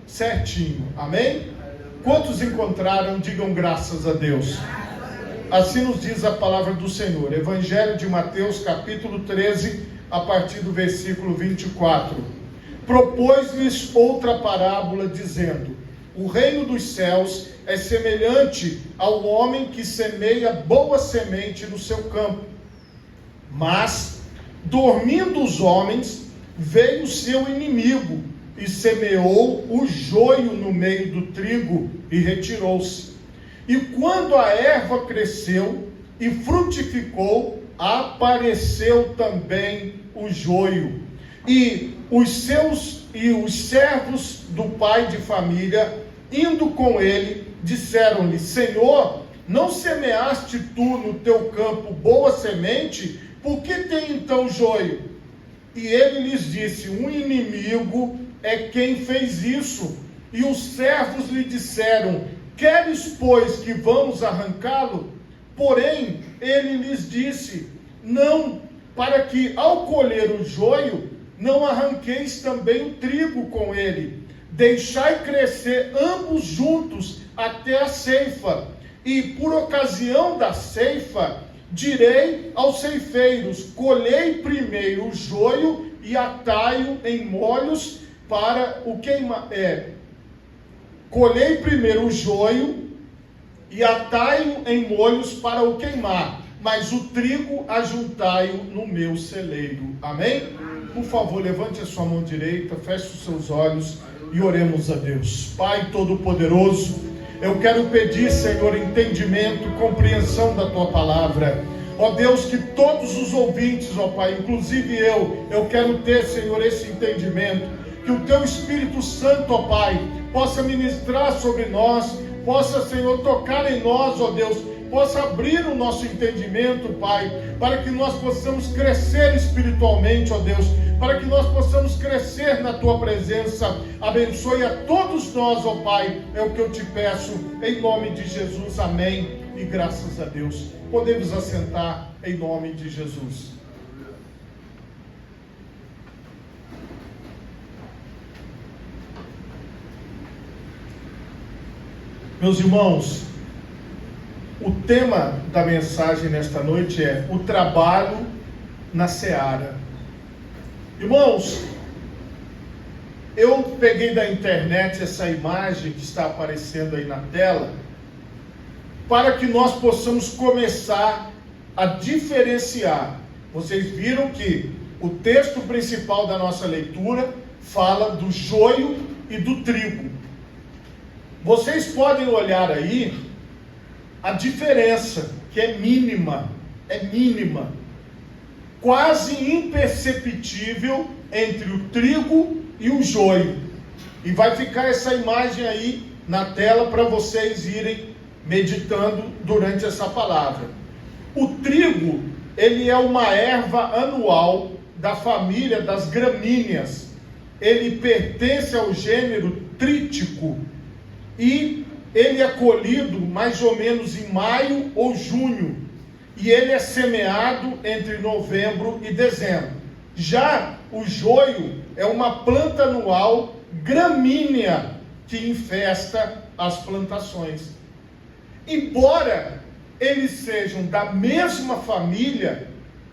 certinho, amém? Quantos encontraram, digam graças a Deus. Assim nos diz a palavra do Senhor, Evangelho de Mateus, capítulo 13, a partir do versículo 24. Propôs-lhes outra parábola, dizendo: o reino dos céus é semelhante ao homem que semeia boa semente no seu campo. Mas, dormindo os homens, veio seu inimigo e semeou o joio no meio do trigo e retirou-se. E quando a erva cresceu e frutificou, apareceu também o joio. E os servos do pai de família, indo com ele, disseram-lhe: Senhor, não semeaste tu no teu campo boa semente? Por que tem então joio? E ele lhes disse: um inimigo é quem fez isso. E os servos lhe disseram: queres, pois, que vamos arrancá-lo? Porém, ele lhes disse: não, para que ao colher o joio, não arranqueis também o trigo com ele. Deixai crescer ambos juntos até a ceifa. E por ocasião da ceifa, direi aos ceifeiros: colhei primeiro o joio e atai-o em molhos para o queimar. Colhei primeiro o joio e atai-o em molhos para o queimar, mas o trigo ajuntai-o no meu celeiro. Amém? Por favor, levante a sua mão direita, feche os seus olhos e oremos a Deus. Pai Todo-Poderoso, eu quero pedir, Senhor, entendimento, compreensão da Tua palavra. Ó Deus, que todos os ouvintes, ó Pai, inclusive eu quero ter, Senhor, esse entendimento. Que o Teu Espírito Santo, ó Pai, possa ministrar sobre nós, possa, Senhor, tocar em nós, ó Deus, possa abrir o nosso entendimento, Pai, para que nós possamos crescer espiritualmente, ó Deus, para que nós possamos crescer na Tua presença. Abençoe a todos nós, ó Pai, é o que eu te peço, em nome de Jesus, amém, e graças a Deus. Podemos assentar em nome de Jesus. Meus irmãos, o tema da mensagem nesta noite é o trabalho na seara. Irmãos, eu peguei da internet essa imagem que está aparecendo aí na tela, para que nós possamos começar a diferenciar. Vocês viram que o texto principal da nossa leitura fala do joio e do trigo. Vocês podem olhar aí a diferença, que é mínima, quase imperceptível entre o trigo e o joio. E vai ficar essa imagem aí na tela para vocês irem meditando durante essa palavra. O trigo, ele é uma erva anual da família das gramíneas. Ele pertence ao gênero trítico e ele é colhido mais ou menos em maio ou junho. E ele é semeado entre novembro e dezembro. Já o joio é uma planta anual gramínea que infesta as plantações. Embora eles sejam da mesma família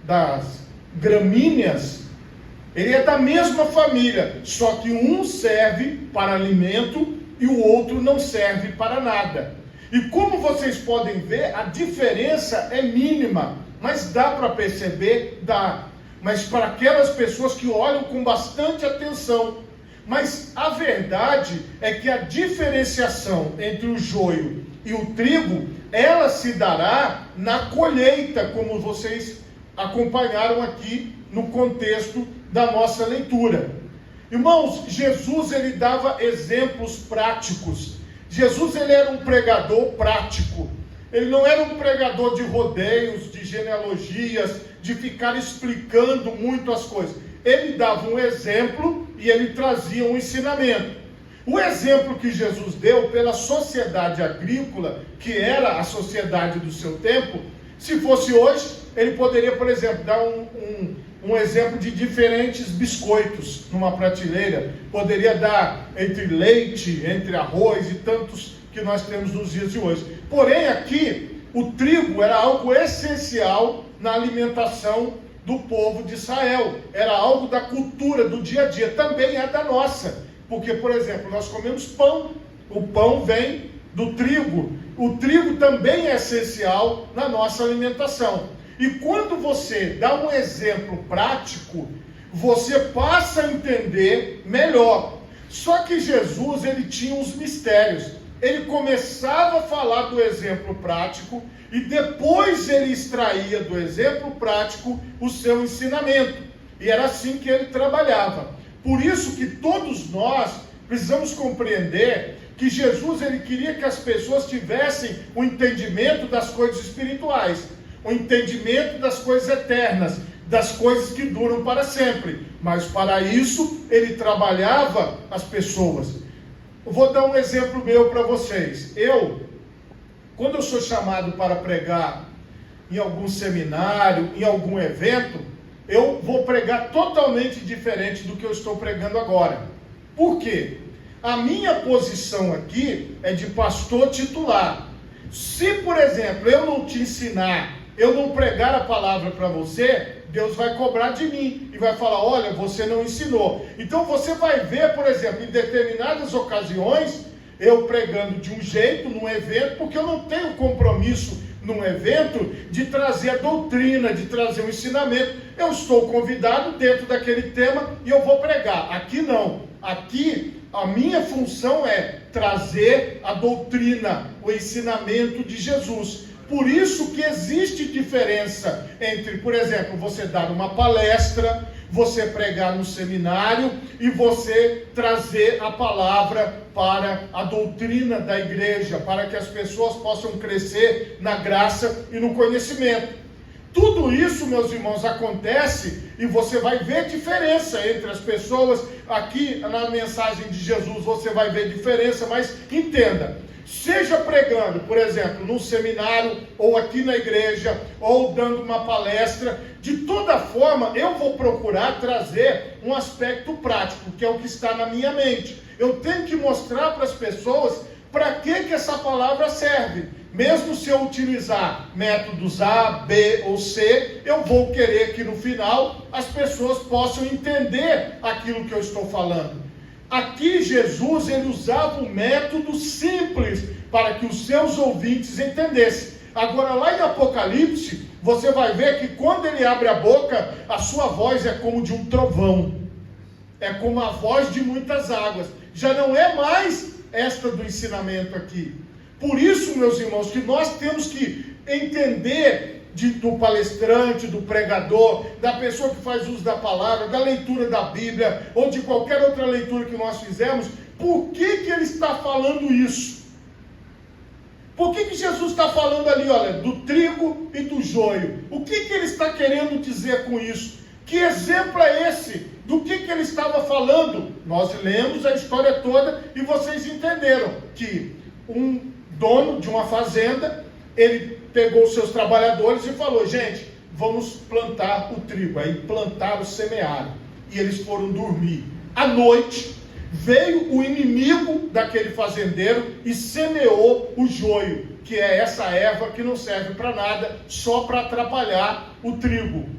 das gramíneas, ele é da mesma família, só que um serve para alimento e o outro não serve para nada. E como vocês podem ver, a diferença é mínima, mas dá para perceber? Dá. Mas para aquelas pessoas que olham com bastante atenção. Mas a verdade é que a diferenciação entre o joio e o trigo, ela se dará na colheita, como vocês acompanharam aqui no contexto da nossa leitura. Irmãos, Jesus, ele dava exemplos práticos. Jesus, ele era um pregador prático. Ele não era um pregador de rodeios, de genealogias, de ficar explicando muito as coisas. Ele dava um exemplo e ele trazia um ensinamento. O exemplo que Jesus deu pela sociedade agrícola, que era a sociedade do seu tempo, se fosse hoje, ele poderia, por exemplo, dar um exemplo de diferentes biscoitos numa prateleira. Poderia dar entre leite, entre arroz e tantos que nós temos nos dias de hoje. Porém, aqui, o trigo era algo essencial na alimentação do povo de Israel. Era algo da cultura, do dia a dia. Também é da nossa. Porque, por exemplo, nós comemos pão. O pão vem do trigo. O trigo também é essencial na nossa alimentação. E quando você dá um exemplo prático, você passa a entender melhor. Só que Jesus, ele tinha uns mistérios. Ele começava a falar do exemplo prático e depois ele extraía do exemplo prático o seu ensinamento. E era assim que ele trabalhava. Por isso que todos nós precisamos compreender que Jesus, ele queria que as pessoas tivessem o entendimento das coisas espirituais, o entendimento das coisas eternas, das coisas que duram para sempre. Mas para isso, ele trabalhava as pessoas. Eu vou dar um exemplo meu para vocês. Quando eu sou chamado para pregar em algum seminário, em algum evento, eu vou pregar totalmente diferente do que eu estou pregando agora. Por quê? A minha posição aqui é de pastor titular. Se, por exemplo, eu não te ensinar, eu não pregar a palavra para você, Deus vai cobrar de mim e vai falar, olha, você não ensinou. Então você vai ver, por exemplo, em determinadas ocasiões, eu pregando de um jeito num evento, porque eu não tenho compromisso num evento de trazer a doutrina, de trazer o ensinamento. Eu estou convidado dentro daquele tema e eu vou pregar. Aqui não. Aqui a minha função é trazer a doutrina, o ensinamento de Jesus. Por isso que existe diferença entre, por exemplo, você dar uma palestra, você pregar no seminário e você trazer a palavra para a doutrina da igreja, para que as pessoas possam crescer na graça e no conhecimento. Tudo isso, meus irmãos, acontece e você vai ver diferença entre as pessoas. Aqui na mensagem de Jesus você vai ver diferença, mas entenda, seja pregando, por exemplo, num seminário, ou aqui na igreja, ou dando uma palestra, de toda forma eu vou procurar trazer um aspecto prático, que é o que está na minha mente. Eu tenho que mostrar para as pessoas para que essa palavra serve. Mesmo se eu utilizar métodos A, B ou C, eu vou querer que no final as pessoas possam entender aquilo que eu estou falando. Aqui Jesus, ele usava um método simples para que os seus ouvintes entendessem. Agora lá em Apocalipse, você vai ver que quando ele abre a boca, a sua voz é como de um trovão. É como a voz de muitas águas. Já não é mais esta do ensinamento aqui. Por isso, meus irmãos, que nós temos que entender do palestrante, do pregador, da pessoa que faz uso da palavra, da leitura da Bíblia, ou de qualquer outra leitura que nós fizemos, por que ele está falando isso? Por que Jesus está falando ali, olha, do trigo e do joio? O que ele está querendo dizer com isso? Que exemplo é esse? Do que ele estava falando? Nós lemos a história toda e vocês entenderam que um dono de uma fazenda, ele pegou os seus trabalhadores e falou, gente, vamos plantar o trigo. Aí plantaram, semearam. E eles foram dormir. À noite, veio o inimigo daquele fazendeiro e semeou o joio, que é essa erva que não serve para nada, só para atrapalhar o trigo.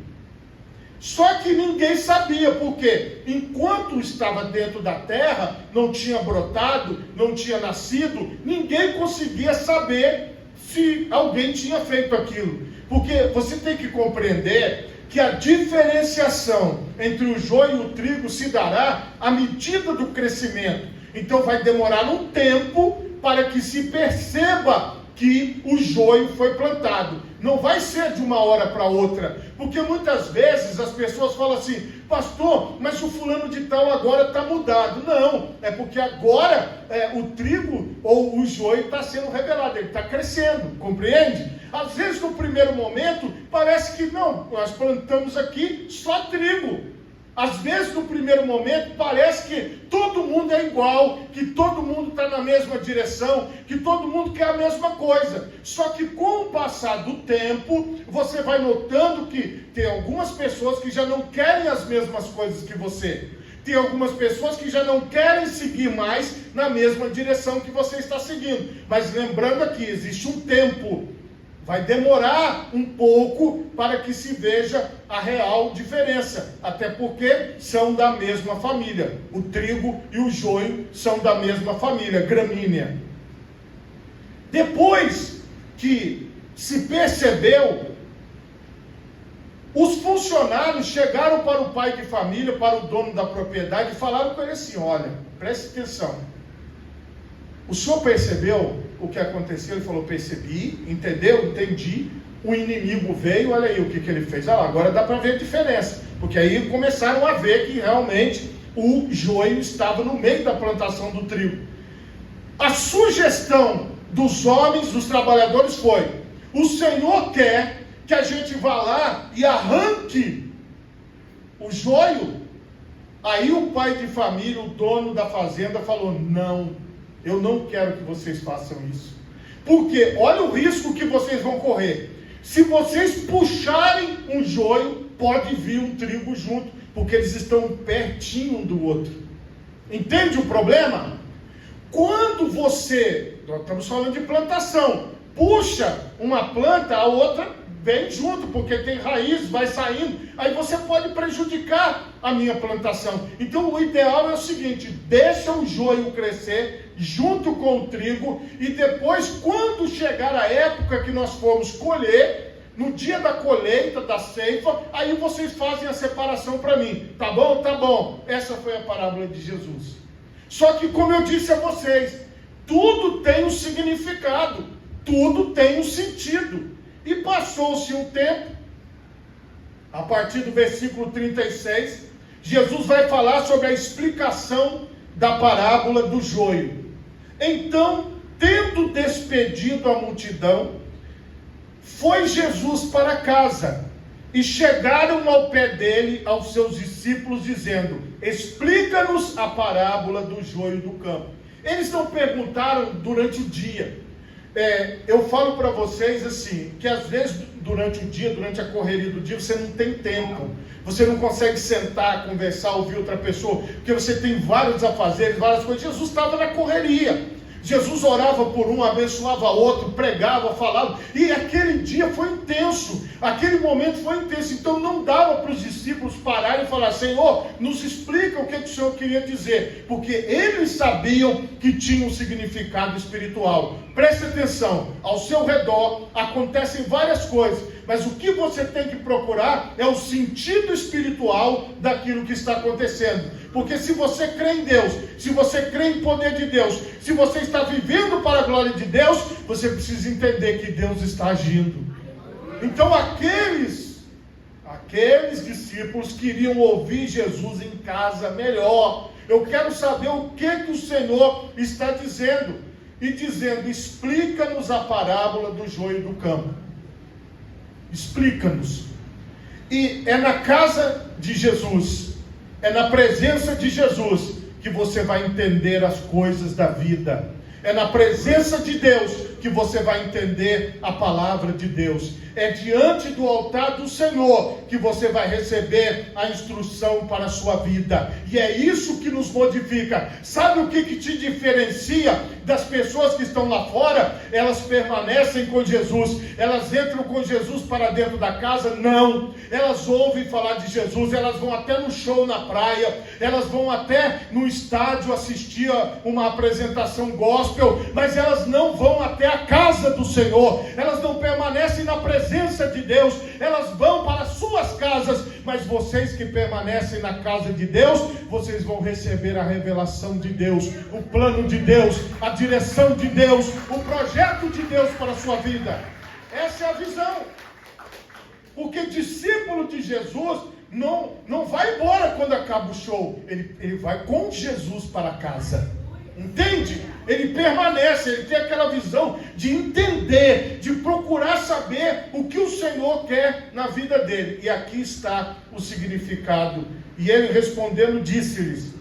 Só que ninguém sabia, porque enquanto estava dentro da terra, não tinha brotado, não tinha nascido, ninguém conseguia saber se alguém tinha feito aquilo. Porque você tem que compreender que a diferenciação entre o joio e o trigo se dará à medida do crescimento. Então vai demorar um tempo para que se perceba que o joio foi plantado. Não vai ser de uma hora para outra, porque muitas vezes as pessoas falam assim, pastor, mas o fulano de tal agora está mudado. Não, é porque agora o trigo ou o joio está sendo revelado, ele está crescendo, compreende? Às vezes no primeiro momento parece que não, nós plantamos aqui só trigo. Às vezes, no primeiro momento, parece que todo mundo é igual, que todo mundo está na mesma direção, que todo mundo quer a mesma coisa. Só que com o passar do tempo, você vai notando que tem algumas pessoas que já não querem as mesmas coisas que você. Tem algumas pessoas que já não querem seguir mais na mesma direção que você está seguindo. Mas lembrando aqui, existe um tempo. Vai demorar um pouco para que se veja a real diferença. Até porque são da mesma família. O trigo e o joio são da mesma família, gramínea. Depois que se percebeu, os funcionários chegaram para o pai de família, para o dono da propriedade, e falaram com ele assim: olha, preste atenção. O senhor percebeu o que aconteceu? Ele falou: percebi, entendeu? Entendi. O inimigo veio, olha aí o que ele fez. Agora dá para ver a diferença. Porque aí começaram a ver que realmente o joio estava no meio da plantação do trigo. A sugestão dos homens, dos trabalhadores foi: o Senhor quer que a gente vá lá e arranque o joio? Aí o pai de família, o dono da fazenda, falou: não, eu não quero que vocês façam isso. Porque olha o risco que vocês vão correr. Se vocês puxarem um joio, pode vir um trigo junto, porque eles estão pertinho um do outro. Entende o problema? Quando você, nós estamos falando de plantação, puxa uma planta, a outra vem junto, porque tem raiz, vai saindo, aí você pode prejudicar a minha plantação. Então o ideal é o seguinte: deixa o joio crescer junto com o trigo, e depois, quando chegar a época que nós formos colher, no dia da colheita, da ceifa, aí vocês fazem a separação para mim. Tá bom? Tá bom. Essa foi a parábola de Jesus. Só que, como eu disse a vocês, tudo tem um significado, tudo tem um sentido. E passou-se um tempo, a partir do versículo 36, Jesus vai falar sobre a explicação da parábola do joio. Então, tendo despedido a multidão, foi Jesus para casa, e chegaram ao pé dele, aos seus discípulos, dizendo: explica-nos a parábola do joio do campo. Eles não perguntaram durante o dia. Eu falo para vocês assim, que às vezes durante o dia, durante a correria do dia, você não tem tempo, você não consegue sentar, conversar, ouvir outra pessoa, porque você tem vários afazeres, várias coisas. Jesus estava na correria. Jesus orava por um, abençoava outro, pregava, falava, e aquele dia foi intenso, aquele momento foi intenso. Então não dava para os discípulos pararem e falar: Senhor, nos explica o que o Senhor queria dizer, porque eles sabiam que tinha um significado espiritual. Preste atenção, ao seu redor acontecem várias coisas, mas o que você tem que procurar é o sentido espiritual daquilo que está acontecendo. Porque se você crê em Deus, se você crê em poder de Deus, se você está vivendo para a glória de Deus, você precisa entender que Deus está agindo. Então aqueles discípulos queriam ouvir Jesus em casa melhor. Eu quero saber o que o Senhor está dizendo. E dizendo: explica-nos a parábola do joio do campo. Explica-nos. E é na casa de Jesus, é na presença de Jesus, que você vai entender as coisas da vida. É na presença de Deus que você vai entender a palavra de Deus. É diante do altar do Senhor que você vai receber a instrução para a sua vida. E é isso que nos modifica. Sabe o que te diferencia das pessoas que estão lá fora? Elas permanecem com Jesus. Elas entram com Jesus para dentro da casa? Não. Elas ouvem falar de Jesus. Elas vão até no show na praia. Elas vão até no estádio assistir uma apresentação gospel. Mas elas não vão até a casa do Senhor. Elas não permanecem na presença de Deus. Elas vão para suas casas. Mas vocês que permanecem na casa de Deus, vocês vão receber a revelação de Deus, o plano de Deus, a direção de Deus, o projeto de Deus para a sua vida. Essa é a visão. Porque discípulo de Jesus não vai embora quando acaba o show. Ele vai com Jesus para casa. Entende? Ele permanece, ele tem aquela visão de entender, de procurar saber o que o Senhor quer na vida dele. E aqui está o significado E ele respondendo disse-lhes: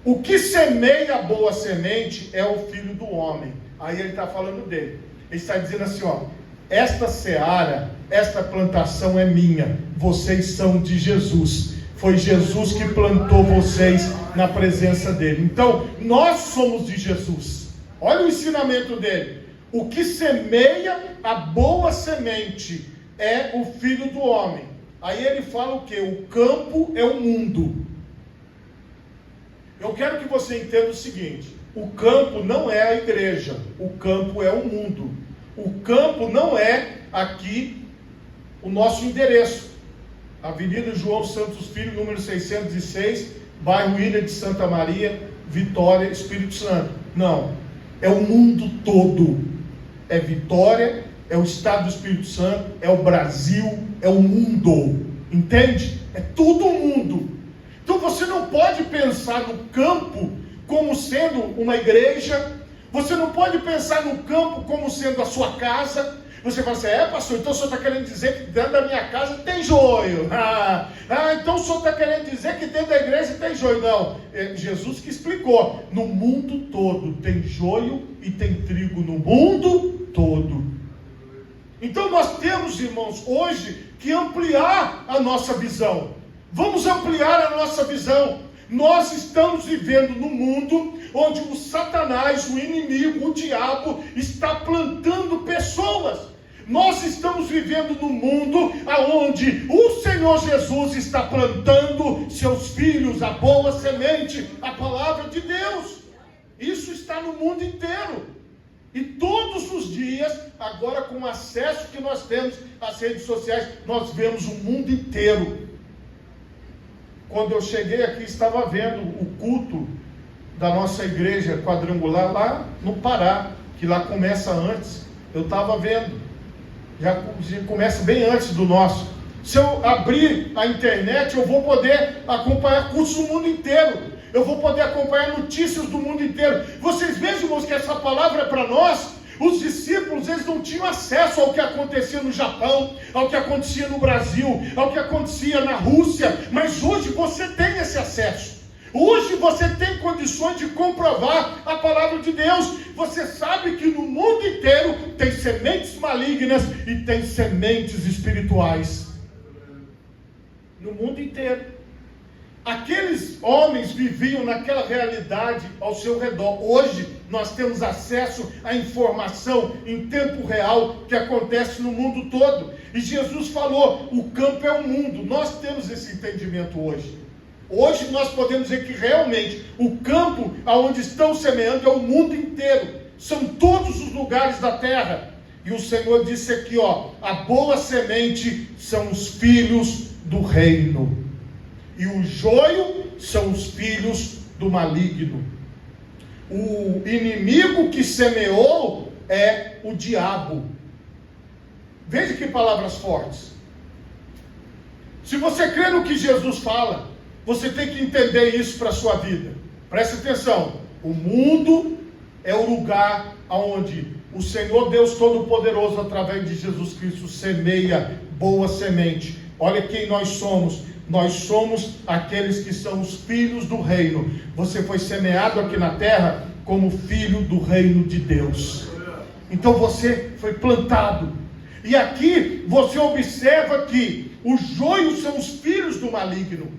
o que semeia a boa semente é o Filho do Homem. Aí ele está falando dele. Ele está dizendo assim, ó: esta seara, esta plantação é minha, vocês são de Jesus. Foi Jesus que plantou vocês na presença dele. Então, nós somos de Jesus. Olha o ensinamento dele. O que semeia a boa semente é o Filho do Homem. Aí ele fala o quê? O campo é o mundo. Eu quero que você entenda o seguinte: o campo não é a igreja, o campo é o mundo. O campo não é aqui o nosso endereço. Avenida João Santos Filho, número 606, bairro Ilha de Santa Maria, Vitória, Espírito Santo. Não, é o mundo todo. É Vitória, é o estado do Espírito Santo, é o Brasil, é o mundo. Entende? É todo o mundo. Então você não pode pensar no campo como sendo uma igreja. Você não pode pensar no campo como sendo a sua casa. Você fala assim: pastor, então o senhor está querendo dizer que dentro da minha casa tem joio. Então o senhor está querendo dizer que dentro da igreja tem joio. Não, é Jesus que explicou: no mundo todo tem joio e tem trigo, no mundo todo. Então nós temos, irmãos, hoje que ampliar a nossa visão. Vamos ampliar a nossa visão. Nós estamos vivendo num mundo onde o Satanás, o inimigo, o diabo, está plantando pessoas. Nós estamos vivendo num mundo onde o Senhor Jesus está plantando seus filhos, a boa semente, a palavra de Deus. Isso está no mundo inteiro. E todos os dias, agora com o acesso que nós temos às redes sociais, nós vemos o mundo inteiro. Quando eu cheguei aqui, estava vendo o culto da nossa igreja quadrangular lá no Pará, que lá começa antes. Eu estava vendo, já começa bem antes do nosso. Se eu abrir a internet, eu vou poder acompanhar cursos do mundo inteiro. Eu vou poder acompanhar notícias do mundo inteiro. Vocês vejam, irmãos, que essa palavra é para nós. Os discípulos, eles não tinham acesso ao que acontecia no Japão, ao que acontecia no Brasil, ao que acontecia na Rússia, mas hoje você tem esse acesso. Hoje você tem condições de comprovar a palavra de Deus. Você sabe que no mundo inteiro tem sementes malignas e tem sementes espirituais. No mundo inteiro. Aqueles homens viviam naquela realidade ao seu redor. Hoje nós temos acesso à informação em tempo real que acontece no mundo todo. E Jesus falou: o campo é o mundo. Nós temos esse entendimento hoje. Hoje nós podemos dizer que realmente o campo aonde estão semeando é o mundo inteiro. São todos os lugares da terra. E o Senhor disse aqui, a boa semente são os filhos do reino. E o joio são os filhos do maligno. O inimigo que semeou é o diabo. Veja que palavras fortes. Se você crê no que Jesus fala, você tem que entender isso para a sua vida. Preste atenção. O mundo é o lugar onde o Senhor Deus Todo-Poderoso, através de Jesus Cristo, semeia boa semente. Olha quem nós somos. Nós somos aqueles que são os filhos do reino. Você foi semeado aqui na terra como filho do reino de Deus. Então você foi plantado. E aqui você observa que os joios são os filhos do maligno.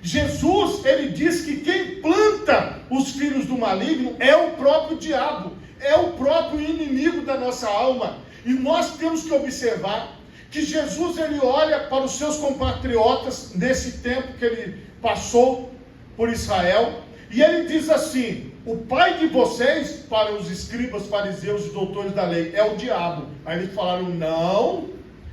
Jesus, ele diz que quem planta os filhos do maligno é o próprio diabo. É o próprio inimigo da nossa alma. E nós temos que observar que Jesus, ele olha para os seus compatriotas nesse tempo que ele passou por Israel, e ele diz assim: o pai de vocês, para os escribas, fariseus e doutores da lei, é o diabo. Aí eles falaram: não.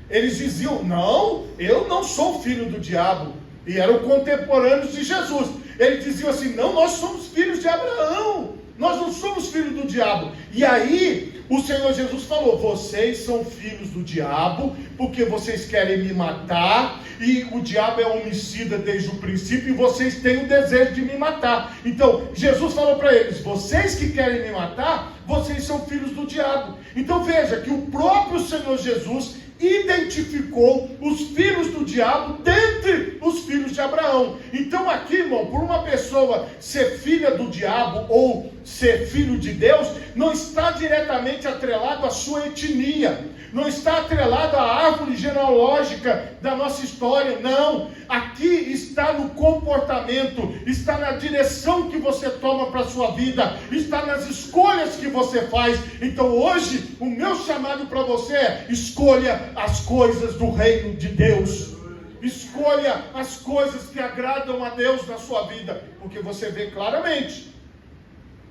Eles diziam: não, eu não sou filho do diabo. E eram contemporâneos de Jesus. Eles diziam assim: não, nós somos filhos de Abraão. Nós não somos filhos do diabo. E aí o Senhor Jesus falou: vocês são filhos do diabo, porque vocês querem me matar, e o diabo é homicida desde o princípio, e vocês têm o desejo de me matar. Então Jesus falou para eles: vocês que querem me matar, vocês são filhos do diabo. Então veja que o próprio Senhor Jesus identificou os filhos do diabo dentre os filhos de Abraão. Então aqui, irmão, por uma pessoa ser filha do diabo ou ser filho de Deus, não está diretamente atrelado à sua etnia, não está atrelado à árvore genealógica da nossa história, não. Aqui está no comportamento, está na direção que você toma para a sua vida, está nas escolhas que você faz. Então hoje, o meu chamado para você é: escolha as coisas do reino de Deus. Escolha as coisas que agradam a Deus na sua vida, porque você vê claramente,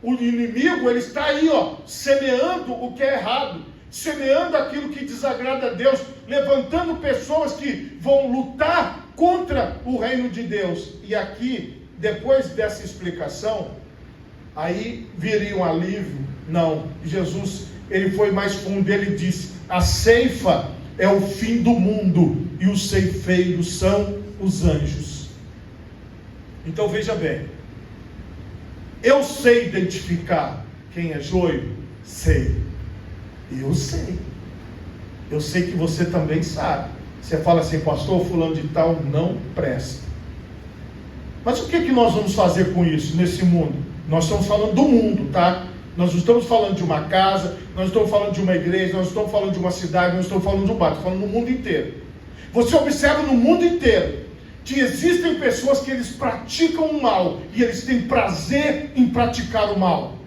o inimigo, ele está aí, semeando o que é errado, semeando aquilo que desagrada a Deus, levantando pessoas que vão lutar contra o reino de Deus. E aqui, depois dessa explicação, aí viria um alívio. Não, Jesus, ele foi mais fundo, ele disse: a ceifa é o fim do mundo, e os ceifeiros são os anjos. Então veja bem, eu sei identificar quem é joio? Sei. Eu sei. Eu sei que você também sabe. Você fala assim: pastor, fulano de tal não presta. Mas o que nós vamos fazer com isso nesse mundo? Nós estamos falando do mundo, tá? Nós não estamos falando de uma casa, nós não estamos falando de uma igreja, nós não estamos falando de uma cidade, nós não estamos falando de um bairro, estamos falando no mundo inteiro. Você observa no mundo inteiro que existem pessoas que eles praticam o mal e eles têm prazer em praticar o mal.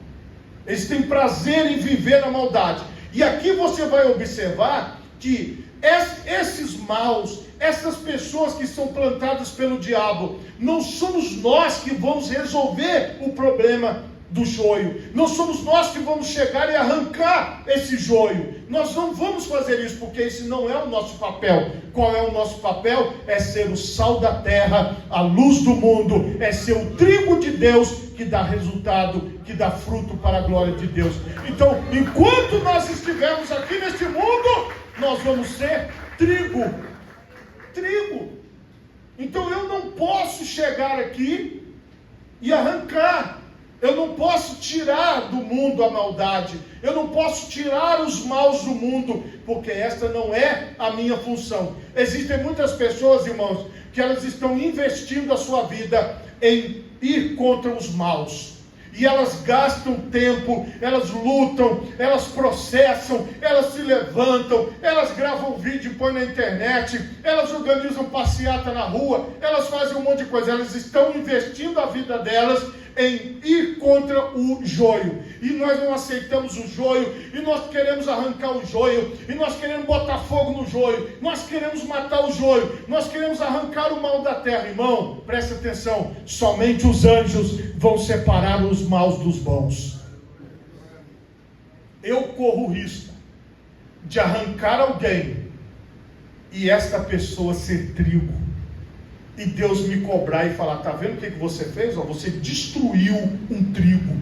Eles têm prazer em viver na maldade. E aqui você vai observar que esses maus, essas pessoas que são plantadas pelo diabo, não somos nós que vamos resolver o problema do joio. Não somos nós que vamos chegar e arrancar esse joio. Nós não vamos fazer isso, porque esse não é o nosso papel. Qual é o nosso papel? É ser o sal da terra, a luz do mundo, é ser o trigo de Deus que dá resultado, que dá fruto para a glória de Deus. Então, enquanto nós estivermos aqui neste mundo, nós vamos ser trigo. Trigo. Então eu não posso chegar aqui e arrancar. Eu não posso tirar do mundo a maldade, eu não posso tirar os maus do mundo, porque esta não é a minha função. Existem muitas pessoas, irmãos, que elas estão investindo a sua vida em ir contra os maus. E elas gastam tempo, elas lutam, elas processam, elas se levantam, elas gravam vídeo e põem na internet, elas organizam passeata na rua, elas fazem um monte de coisa. Elas estão investindo a vida delas em ir contra o joio. E nós não aceitamos o joio, e nós queremos arrancar o joio, e nós queremos botar fogo no joio, nós queremos matar o joio, nós queremos arrancar o mal da terra. Irmão, presta atenção, somente os anjos vão separar os maus dos bons. Eu corro o risco de arrancar alguém e esta pessoa ser trigo, e Deus me cobrar e falar: tá vendo o que você fez? Você destruiu um trigo.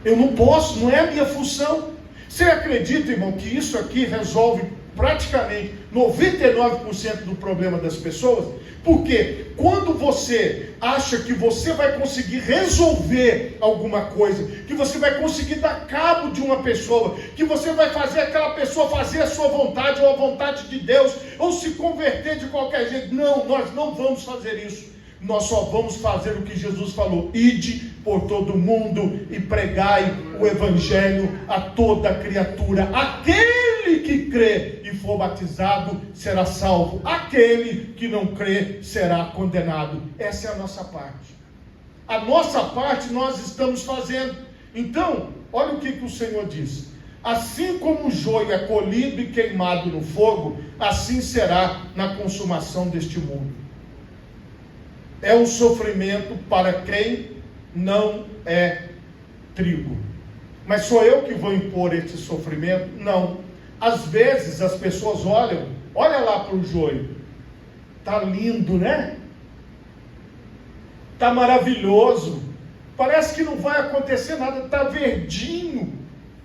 Eu não posso, não é a minha função. Você acredita, irmão, que isso aqui resolve praticamente 99% do problema das pessoas? Porque quando você acha que você vai conseguir resolver alguma coisa, que você vai conseguir dar cabo de uma pessoa, que você vai fazer aquela pessoa fazer a sua vontade ou a vontade de Deus, ou se converter de qualquer jeito, não, nós não vamos fazer isso. Nós só vamos fazer o que Jesus falou: ide por todo mundo e pregai o evangelho a toda criatura. Aquele que crê e for batizado será salvo, aquele que não crê será condenado. Essa é a nossa parte. A nossa parte nós estamos fazendo. Então, olha o que o Senhor diz: assim como o joio é colhido e queimado no fogo, assim será na consumação deste mundo. É um sofrimento para quem não é trigo. Mas sou eu que vou impor esse sofrimento? Não. Às vezes as pessoas olha lá para o joio. Tá lindo, né? Tá maravilhoso. Parece que não vai acontecer nada. Tá verdinho.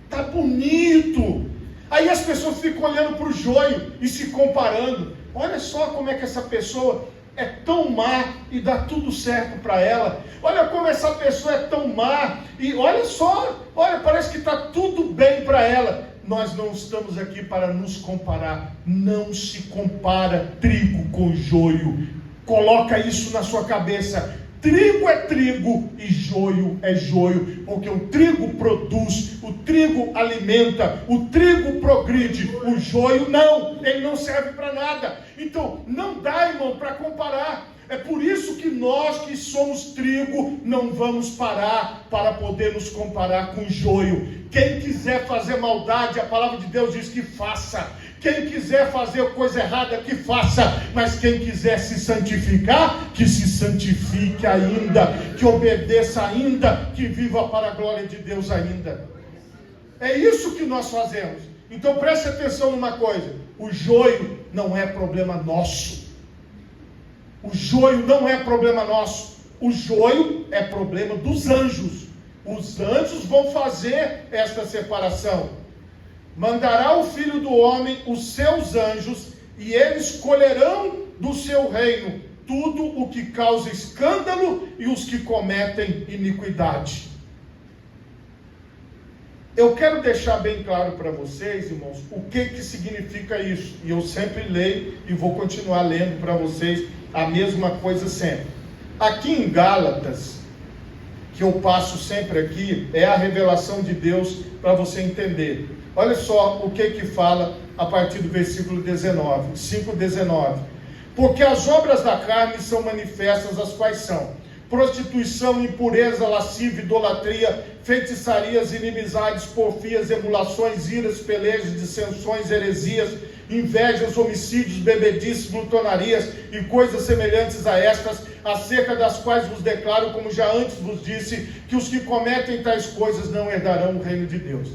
Tá bonito. Aí as pessoas ficam olhando para o joio e se comparando. Olha só como é que essa pessoa é tão má e dá tudo certo para ela. Olha como essa pessoa é tão má e olha só, parece que está tudo bem para ela. nós não estamos aqui para nos comparar. Não se compara trigo com joio. Coloca isso na sua cabeça. Trigo é trigo e joio é joio, porque o trigo produz, o trigo alimenta, o trigo progride, o joio não, ele não serve para nada. Então não dá, irmão, para comparar. É por isso que nós que somos trigo não vamos parar para poder nos comparar com joio. Quem quiser fazer maldade, a palavra de Deus diz que faça. Quem quiser fazer coisa errada, que faça. Mas quem quiser se santificar, que se santifique ainda, que obedeça ainda, que viva para a glória de Deus ainda. É isso que nós fazemos. Então preste atenção numa coisa: o joio não é problema nosso. O joio não é problema nosso. O joio é problema dos anjos. Os anjos vão fazer esta separação. Mandará o Filho do Homem os seus anjos, e eles colherão do seu reino tudo o que causa escândalo e os que cometem iniquidade. Eu quero deixar bem claro para vocês, irmãos, o que significa isso. E eu sempre leio e vou continuar lendo para vocês a mesma coisa sempre. Aqui em Gálatas, que eu passo sempre aqui, é a revelação de Deus para você entender. Olha só o que fala a partir do versículo 19, 5:19. Porque as obras da carne são manifestas, as quais são: prostituição, impureza, lascívia, idolatria, feitiçarias, inimizades, porfias, emulações, iras, pelejas, dissensões, heresias, invejas, homicídios, bebedices, glutonarias e coisas semelhantes a estas, acerca das quais vos declaro, como já antes vos disse, que os que cometem tais coisas não herdarão o reino de Deus.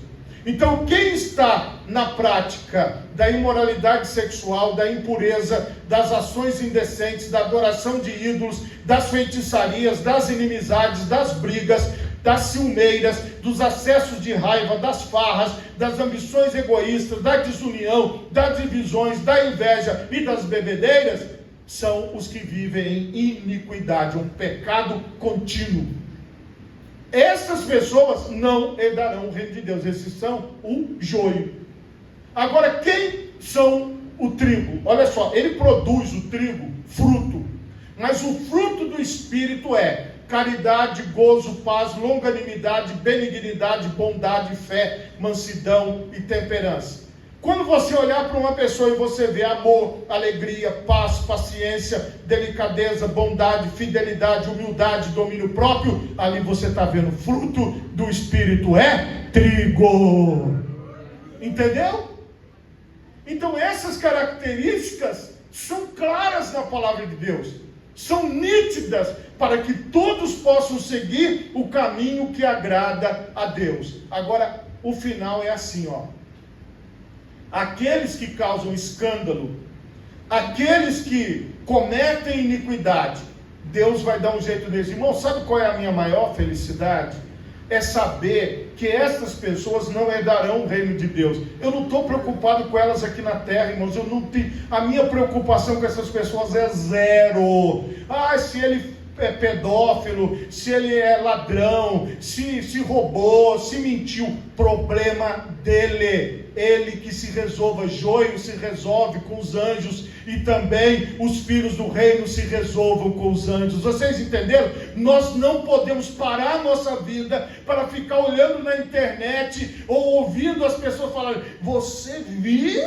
Então, quem está na prática da imoralidade sexual, da impureza, das ações indecentes, da adoração de ídolos, das feitiçarias, das inimizades, das brigas, das ciumeiras, dos acessos de raiva, das farras, das ambições egoístas, da desunião, das divisões, da inveja e das bebedeiras, são os que vivem em iniquidade, um pecado contínuo. Essas pessoas não herdarão o reino de Deus. Esses são o joio. Agora, quem são o trigo? Olha só, ele produz o trigo, fruto. Mas o fruto do Espírito é caridade, gozo, paz, longanimidade, benignidade, bondade, fé, mansidão e temperança. Quando você olhar para uma pessoa e você vê amor, alegria, paz, paciência, delicadeza, bondade, fidelidade, humildade, domínio próprio, ali você está vendo fruto do Espírito, é trigo. Entendeu? Então essas características são claras na palavra de Deus. São nítidas para que todos possam seguir o caminho que agrada a Deus. Agora, o final é assim, ó. Aqueles que causam escândalo, aqueles que cometem iniquidade, Deus vai dar um jeito neles. Irmão, sabe qual é a minha maior felicidade? É saber que essas pessoas não herdarão o reino de Deus. Eu não estou preocupado com elas aqui na terra, irmãos. Eu não tenho, a minha preocupação com essas pessoas é zero. Se ele é pedófilo, se ele é ladrão, se roubou, se mentiu, problema dele. Ele que se resolva. Joio se resolve com os anjos, e também os filhos do reino se resolvam com os anjos. Vocês entenderam? Nós não podemos parar a nossa vida para ficar olhando na internet ou ouvindo as pessoas falarem: você viu?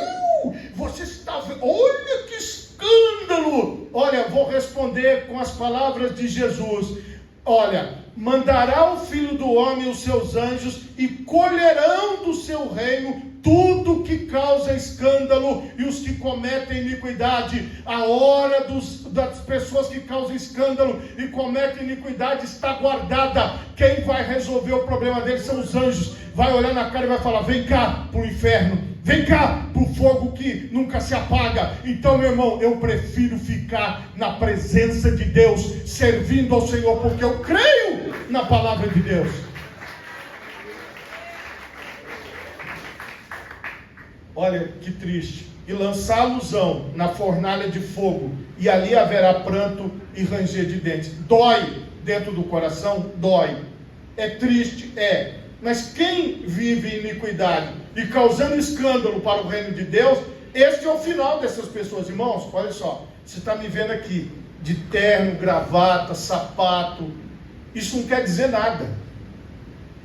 Você está vendo? Olha que escândalo! Olha, vou responder com as palavras de Jesus. Olha, mandará o Filho do Homem os seus anjos e colherão do seu reino tudo que causa escândalo e os que cometem iniquidade. A hora das pessoas que causam escândalo e cometem iniquidade está guardada. Quem vai resolver o problema deles são os anjos. Vai olhar na cara e vai falar: vem cá para o inferno, vem cá para o fogo que nunca se apaga. Então, meu irmão, eu prefiro ficar na presença de Deus, servindo ao Senhor, porque eu creio na palavra de Deus. Olha que triste. E lançá-los-ão na fornalha de fogo, e ali haverá pranto e ranger de dentes. Dói dentro do coração? Dói. É triste? É. Mas quem vive iniquidade? e causando escândalo para o reino de Deus, este é o final dessas pessoas. Irmãos, olha só, você está me vendo aqui, de terno, gravata, sapato, isso não quer dizer nada.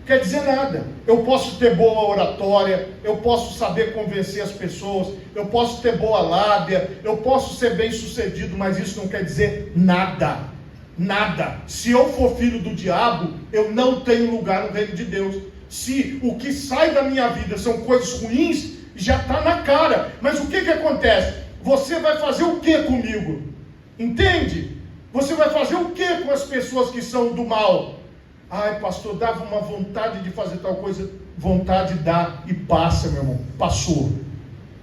Quer dizer nada. Eu posso ter boa oratória, eu posso saber convencer as pessoas, eu posso ter boa lábia, eu posso ser bem sucedido, mas isso não quer dizer nada. Nada. Se eu for filho do diabo, eu não tenho lugar no reino de Deus. Se o que sai da minha vida são coisas ruins, já está na cara. Mas o que acontece? Você vai fazer o que comigo? Entende? Você vai fazer o que com as pessoas que são do mal? Ai, pastor, dava uma vontade de fazer tal coisa. Vontade dá e passa, meu irmão. Passou.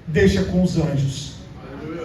Deixa com os anjos.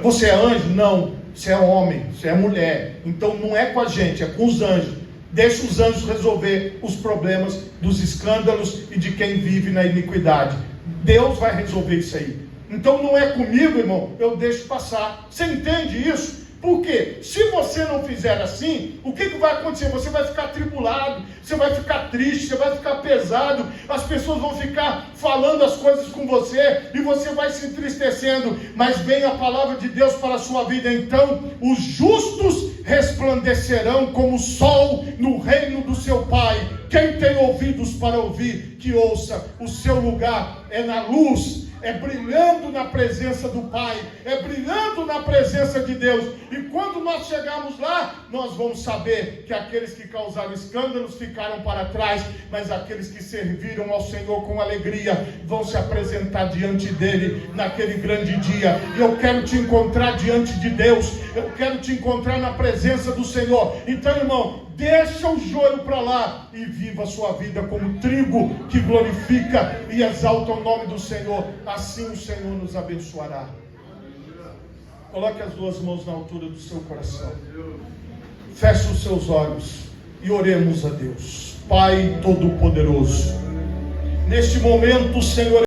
Você é anjo? Não. Você é homem, você é mulher. Então não é com a gente, é com os anjos. Deixa os anjos resolver os problemas dos escândalos e de quem vive na iniquidade. Deus vai resolver isso aí. Então não é comigo, irmão, eu deixo passar. Você entende isso? Porque se você não fizer assim, o que vai acontecer? Você vai ficar atribulado, você vai ficar triste, você vai ficar pesado, as pessoas vão ficar falando as coisas com você, e você vai se entristecendo, mas vem a palavra de Deus para a sua vida. Então, os justos resplandecerão como o sol no reino do seu Pai. Quem tem ouvidos para ouvir, que ouça. O seu lugar é na luz, é brilhando na presença do Pai, é brilhando na presença de Deus. E quando nós chegarmos lá, nós vamos saber que aqueles que causaram escândalos ficaram para trás, mas aqueles que serviram ao Senhor com alegria vão se apresentar diante dele naquele grande dia. E eu quero te encontrar diante de Deus, eu quero te encontrar na presença do Senhor. Então, irmão, deixa o joio para lá e viva a sua vida como trigo que glorifica e exalta o nome do Senhor. Assim o Senhor nos abençoará. Coloque as duas mãos na altura do seu coração. Feche os seus olhos e oremos a Deus. Pai Todo-Poderoso, neste momento, Senhor,